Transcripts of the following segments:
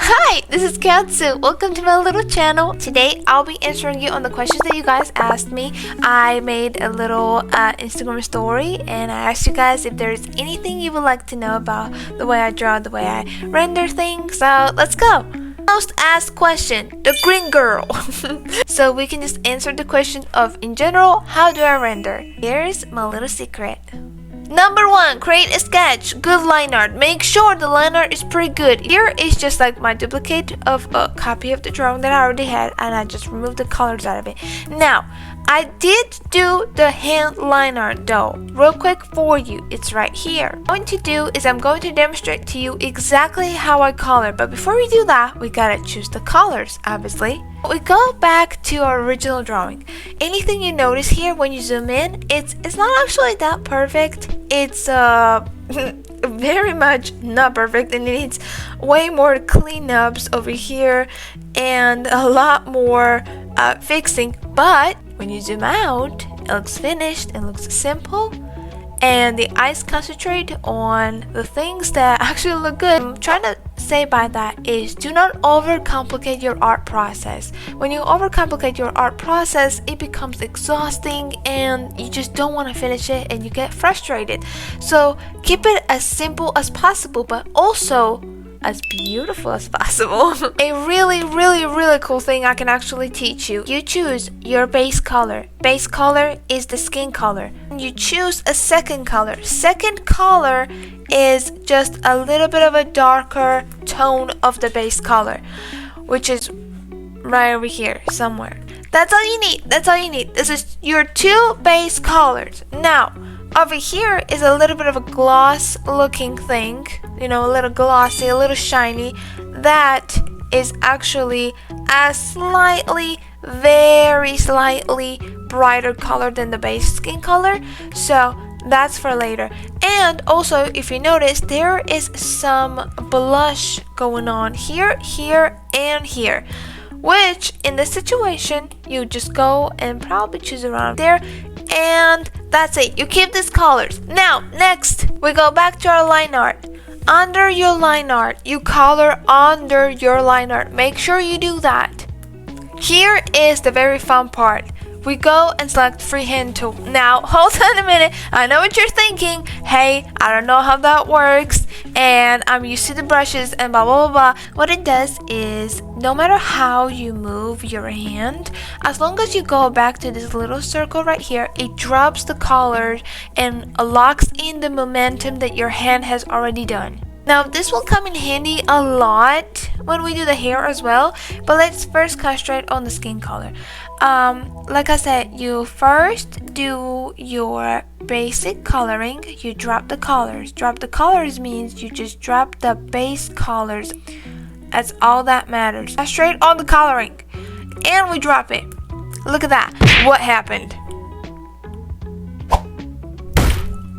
Hi, this is Katsu. Welcome to my little channel. Today, I'll be answering you on the questions that you guys asked me. I made a little Instagram story and I asked you guys if there's anything you would like to know about the way I draw, the way I render things. So, let's go. Most asked question, the green girl. So we can just answer the question of, in general, how do I render? Here's my little secret. Number 1, create a sketch. Good line art. Make sure the line art is pretty good. Here is just like my duplicate of a copy of the drawing that I already had, and I just removed the colors out of it. Now, I did do the hand line art though. Real quick for you, it's right here. What I'm going to do is I'm going to demonstrate to you exactly how I color, but before we do that, we gotta choose the colors, obviously. We go back to our original drawing. Anything you notice here when you zoom in, it's not actually that perfect. It's very much not perfect, and it needs way more cleanups over here and a lot more fixing. But when you zoom out, it looks finished, it looks simple, and the eyes concentrate on the things that actually look good. I'm trying to say by that is, do not overcomplicate your art process. When you overcomplicate your art process, it becomes exhausting and you just don't want to finish it and you get frustrated. So keep it as simple as possible, but also as beautiful as possible. A really cool thing I can actually teach you. You choose your base color. Base color is the skin color. You choose a second color. Second color is just a little bit of a darker tone of the base color, which is right over here somewhere. That's all you need. That's all you need. This is your 2 base colors. Now, over here is a little bit of a gloss looking thing, you know, a little glossy, a little shiny. That is actually a very slightly brighter color than the base skin color. So that's for later. And also, if you notice, there is some blush going on here, here, and here, which in this situation, you just go and probably choose around there, and that's it. You keep these colors. Now, next, we go back to our line art. Under your line art, you color under your line art. Make sure you do that. Here is the very fun part. We go and select freehand tool. Now, hold on a minute. I know what you're thinking. Hey, I don't know how that works, and I'm used to the brushes and blah blah blah blah. What it does is, no matter how you move your hand, as long as you go back to this little circle right here, it drops the color and locks in the momentum that your hand has already done. Now, this will come in handy a lot when we do the hair as well, but let's first concentrate on the skin color. Like I said, you first do your basic coloring. You drop the colors. Drop the colors means you just drop the base colors. That's all that matters. Straight on the coloring. And we drop it. Look at that. What happened?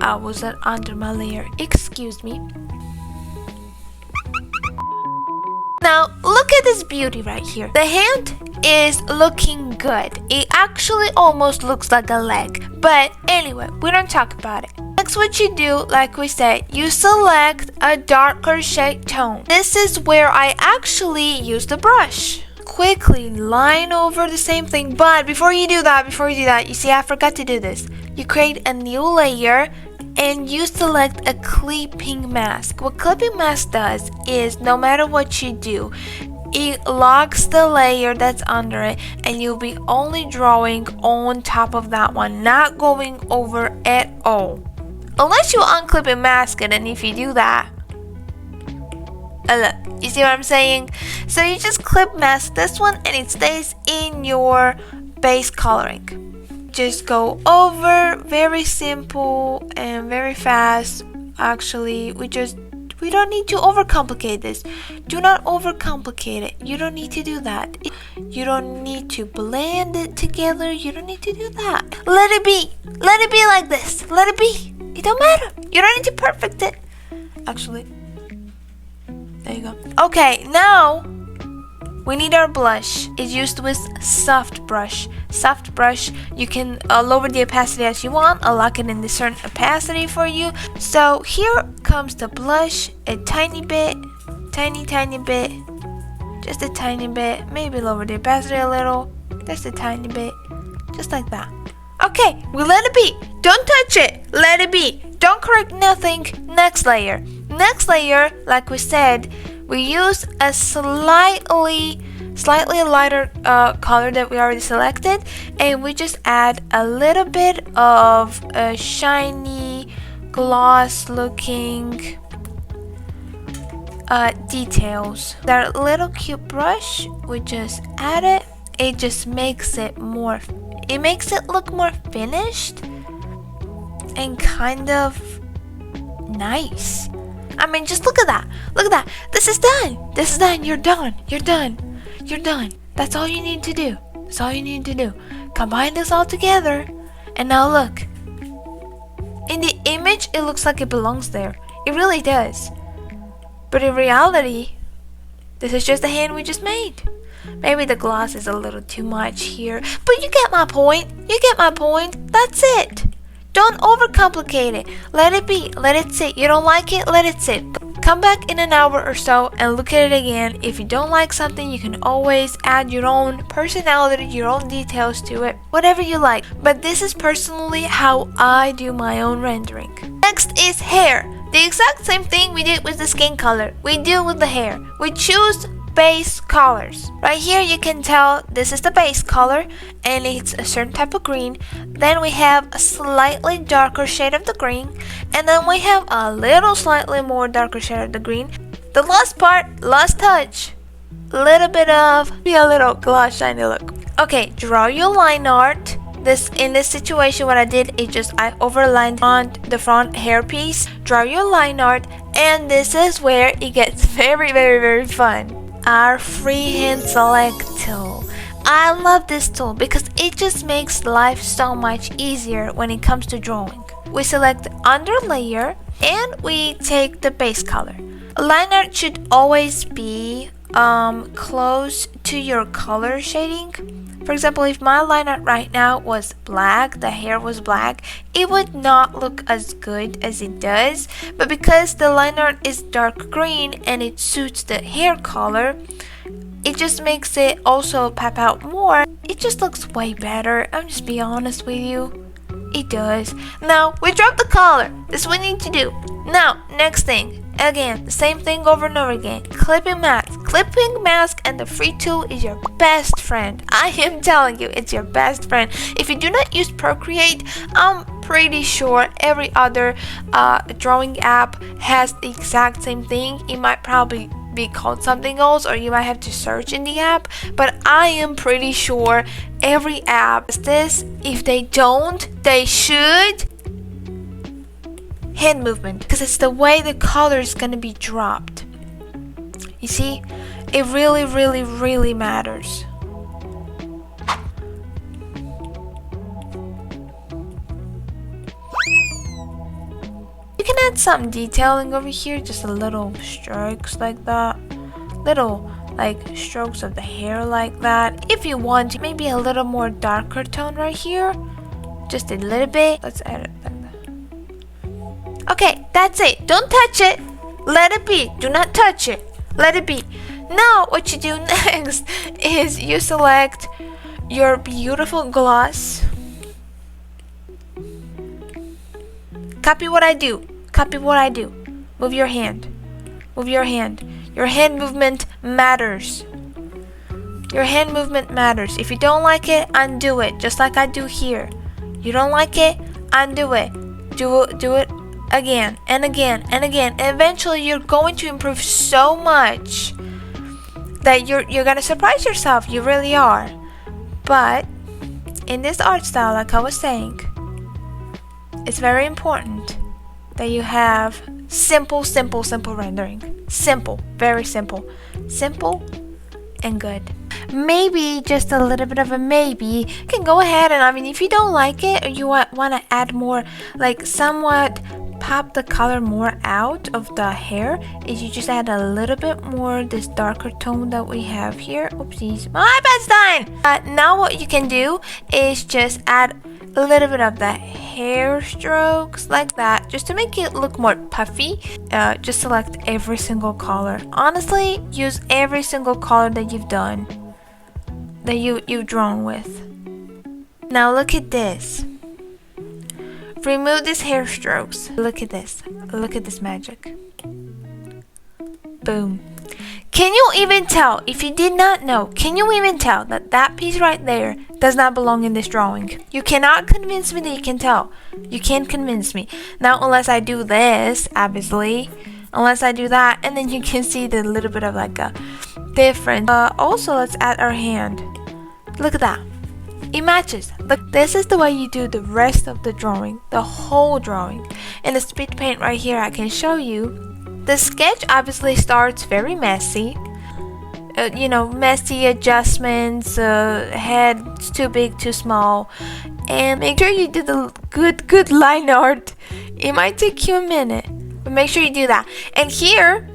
I wasn't under my layer. Excuse me. Now, look at this beauty right here. The hand is looking good. It actually almost looks like a leg. But anyway, we don't talk about it. Next, what you do, like we said, you select a darker shade tone. This is where I actually use the brush. Quickly line over the same thing. But before you do that, you see, I forgot to do this. You create a new layer and you select a clipping mask. What clipping mask does is, no matter what you do, it locks the layer that's under it, and you'll be only drawing on top of that one, not going over at all. Unless you unclip and mask it, and if you do that, look, you see what I'm saying? So you just clip mask this one and it stays in your base coloring. Just go over, very simple and very fast. Actually, we don't need to overcomplicate this. Do not overcomplicate it. You don't need to do that. You don't need to blend it together. You don't need to do that. Let it be. Let it be like this. Let it be. It don't matter. You don't need to perfect it. Actually, there you go. Okay, now we need our blush. It's used with soft brush. Soft brush, you can lower the opacity as you want. I'll lock it in the certain opacity for you. So here comes the blush, a tiny bit, tiny bit, just a tiny bit. Maybe lower the opacity a little, just a tiny bit, just like that. Okay, we let it be. Don't touch it. Let it be. Don't correct nothing. Next layer. Next layer, like we said, we use a slightly lighter color that we already selected, and we just add a little bit of a shiny gloss looking details. That little cute brush, we just add it. It just makes it more, it makes it look more finished and kind of nice. I mean, just look at that. Look at that. This is done. This is done. You're done. You're done. You're done. That's all you need to do. That's all you need to do. Combine this all together. And now look. In the image, it looks like it belongs there. It really does. But in reality, this is just the hand we just made. Maybe the gloss is a little too much here. But you get my point. You get my point. That's it. Don't overcomplicate it. Let it be. Let it sit. You don't like it? Let it sit. Come back in an hour or so and look at it again. If you don't like something, you can always add your own personality, your own details to it. Whatever you like. But this is personally how I do my own rendering. Next is hair. The exact same thing we did with the skin color. We do with the hair. We choose base colors. Right here you can tell this is the base color and it's a certain type of green. Then we have a slightly darker shade of the green, and then we have a little slightly more darker shade of the green. The last part, last touch, a little bit of a little gloss shiny look. Okay, draw your line art. In this situation, what I did is just I overlined on the front hair piece. Draw your line art, and this is where it gets very fun. Our freehand select tool. I love this tool because it just makes life so much easier when it comes to drawing. We select under layer and we take the base color. Line art should always be close to your color shading. For example, if my line art right now was black, the hair was black, it would not look as good as it does. But because the line art is dark green and it suits the hair color, it just makes it also pop out more. It just looks way better. I'm just being honest with you. It does. Now, we drop the color. That's what we need to do. Now, next thing. Again, the same thing over and over again. Clipping mask. Clipping mask and the free tool is your best friend. I am telling you, it's your best friend. If you do not use Procreate, I'm pretty sure every other drawing app has the exact same thing. It might probably be called something else, or you might have to search in the app, but I am pretty sure every app does this. If they don't, they should. Hand movement, because it's the way the color is going to be dropped. You see, it really matters. You can add some detailing over here, just a little strokes like that, little like strokes of the hair like that. If you want, maybe a little more darker tone right here, just a little bit. Let's add it like that. Okay, that's it. Don't touch it. Let it be. Do not touch it. Let it be. Now, what you do next is you select your beautiful gloss. Copy what I do. Copy what I do. Move your hand. Move your hand. Your hand movement matters. Your hand movement matters. If you don't like it, undo it, just like I do here. You don't like it, undo it. Do it again and again and again. And eventually you're going to improve so much that you're gonna surprise yourself. You really are. But in this art style, like I was saying, it's very important that you have simple rendering. Simple, very simple. Simple and good. Maybe just a little bit of a maybe. You can go ahead and, I mean, if you don't like it or you want to add more, like somewhat pop the color more out of the hair, is you just add a little bit more this darker tone that we have here. Oopsies, my bed's done. Now what you can do is just add a little bit of the hair strokes like that, just to make it look more puffy. Just select every single color. Honestly, use every single color that you've done, that you've drawn with. Now look at this. Remove these hair strokes. Look at this. Look at this magic. Boom. Can you even tell, if you did not know, can you even tell that that piece right there does not belong in this drawing? You cannot convince me that you can tell. You can't convince me. Now, unless I do this, obviously. Unless I do that, and then you can see the little bit of like a difference. Also, let's add our hand. Look at that. It matches. Look, this is the way you do the rest of the drawing, the whole drawing. In the speed paint right here, I can show you. The sketch obviously starts very messy. Messy adjustments, heads too big, too small. And make sure you do the good line art. It might take you a minute, but make sure you do that. And here,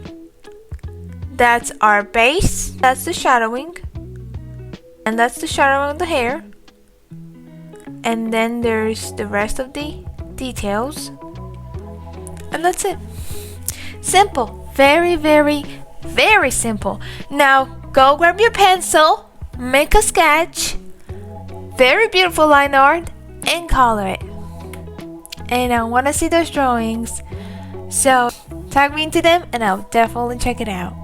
that's our base. That's the shadowing. And that's the shadowing of the hair. And then there's the rest of the details. And that's it. Simple. Very, very, very simple. Now, go grab your pencil, make a sketch, very beautiful line art, and color it. And I want to see those drawings. So, tag me into them, and I'll definitely check it out.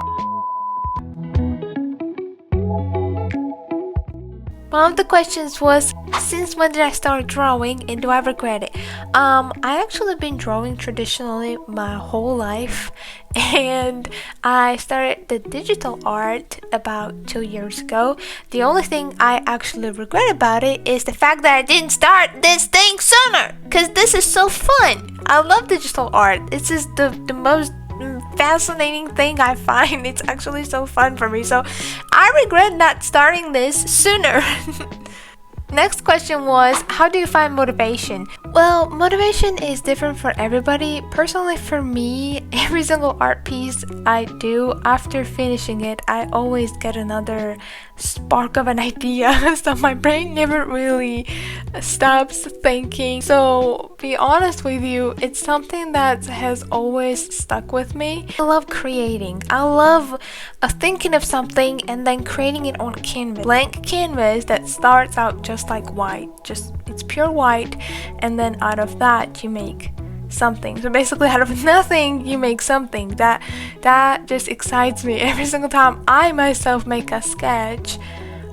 One of the questions was, since when did I start drawing and do I regret it? I actually been drawing traditionally my whole life, and I started the digital art about 2 years ago. The only thing I actually regret about it is the fact that I didn't start this thing sooner, because this is so fun. I love digital art. This is the most fascinating thing I find. It's actually so fun for me, so I regret not starting this sooner. Next question was, how do you find motivation? Well, motivation is different for everybody. Personally, for me, every single art piece I do, after finishing it, I always get another spark of an idea. So my brain never really stops thinking. So be honest with you, it's something that has always stuck with me. I love creating. I love thinking of something and then creating it on canvas. Blank canvas that starts out just like white. It's pure white, and then out of that you make something. So basically, out of nothing you make something. That just excites me. Every single time I myself make a sketch,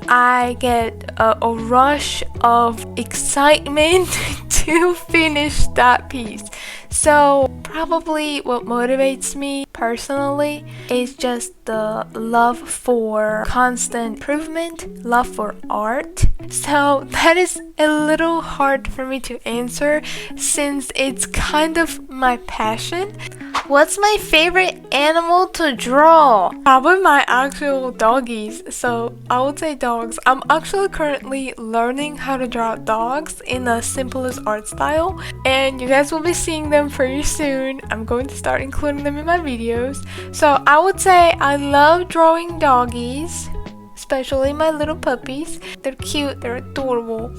I get a rush of excitement to finish that piece. So probably what motivates me personally is just the love for constant improvement, love for art. So that is a little hard for me to answer since it's kind of my passion. What's my favorite animal to draw? Probably my actual doggies. So I would say dogs. I'm actually currently learning how to draw dogs in the simplest art style, and you guys will be seeing them pretty soon. I'm going to start including them in my videos. So I would say I love drawing doggies, especially my little puppies. They're cute, they're adorable.